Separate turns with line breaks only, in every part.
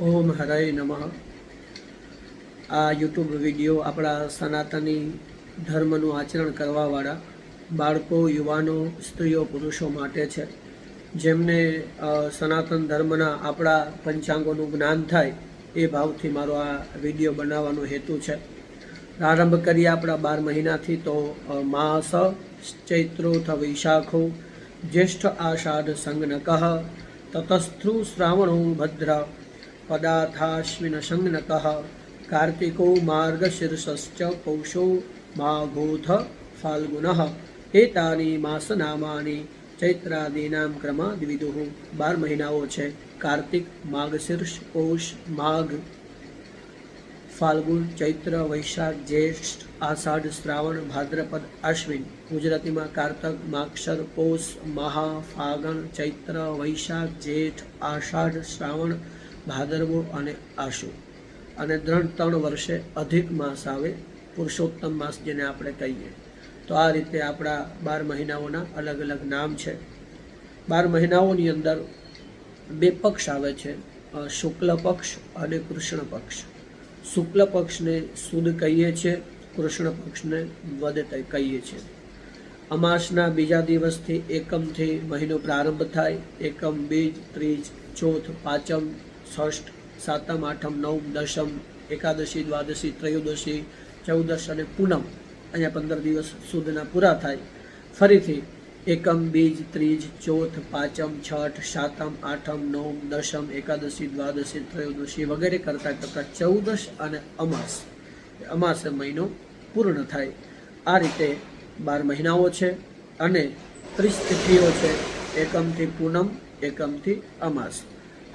ઓમ હરાય નમઃ। આ YouTube video આપણા સનાતની ધર્મનું આચરણ કરવાવાળા બાળકો, યુવાનો, સ્ત્રીઓ, પુરુષો માટે છે, જેમને સનાતન ધર્મના આપણા પંચાંગોનું જ્ઞાન થાય એ ભાવથી મારો આ વિડીયો બનાવવાનો હેતુ છે। પ્રારંભ કરીએ આપણા 12 મહિનાથી। તો માસ ચૈત્રોથ વૈશાખો જ્યેષ્ઠ આષાઢ સંજ્ઞકઃ તતસ્થ્રુ શ્રાવણો ભદ્ર પદાથાશ્વિન સંજ્ઞકઃ કાર્તિકો માર્ગશીર્ષશ્ચ પૌષો માઘોથ ફાલ્ગુનઃ એતાની માસનામાની ચૈત્રાદીનામ ક્રમાદ્વિદુઃ। 12 મહિનાઓ છે કાર્તિક, માર્ગશીર્ષ, પૌષ, માઘ, ફાલ્ગુન, ચૈત્ર, વૈશાખ, જ્યેષ્ઠ, આષાઢ, શ્રાવણ, ભાદ્રપદ, અશ્વિન। ગુજરાતીમાં કારતક, માગશર, પૌષ, મહા, ફાગણ, ચૈત્ર, વૈશાખ, જેઠ, આષાઢ, શ્રાવણ, ભાદરવો અને આશુ। અને 3 વર્ષે અધિક માસ આવે, પુરુષોત્તમ માસ જેને આપણે કહીએ। તો આ રીતે આપણા 12 મહિનાઓના અલગ અલગ નામ છે। 12 મહિનાઓની અંદર 2 પક્ષ આવે છે, શુક્લ પક્ષ અને કૃષ્ણ પક્ષ। શુક્લ પક્ષને સુદ કહીએ છીએ, કૃષ્ણ પક્ષને વદ કહીએ છીએ। અમાસના બીજા દિવસથી એકમથી મહિનો પ્રારંભ થાય। એકમ, બીજ, ત્રીજ, ચોથ, પાંચમ, ષષ્ઠ, સાતમ, આઠમ, નવમ, દશમ, એકાદશી, દ્વાદશી, ત્રયોદશી, ચૌદશ અને પૂનમ। અહીંયા 15 દિવસ સુધના પૂરા થાય। ફરીથી એકમ, બીજ, ત્રીજ, ચોથ, પાંચમ, છઠ, સાતમ, આઠમ, નવમ, દશમ, એકાદશી, દ્વાદશી, ત્રયોદશી વગેરે કરતાં કરતાં ચૌદશ અને અમાસે મહિનો પૂર્ણ થાય। આ રીતે 12 મહિનાઓ છે અને 30 તિથિઓ છે, એકમથી પૂનમ, એકમથી અમાસ।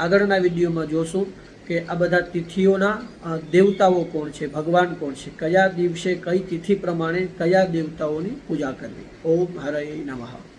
આગળના વિડીયોમાં જોશું કે આ બધા તિથિઓના દેવતાઓ કોણ છે, ભગવાન કોણ છે, કયા દિવસે કઈ તિથિ પ્રમાણે કયા દેવતાઓની પૂજા કરવી। ઓમ હરય નમઃ।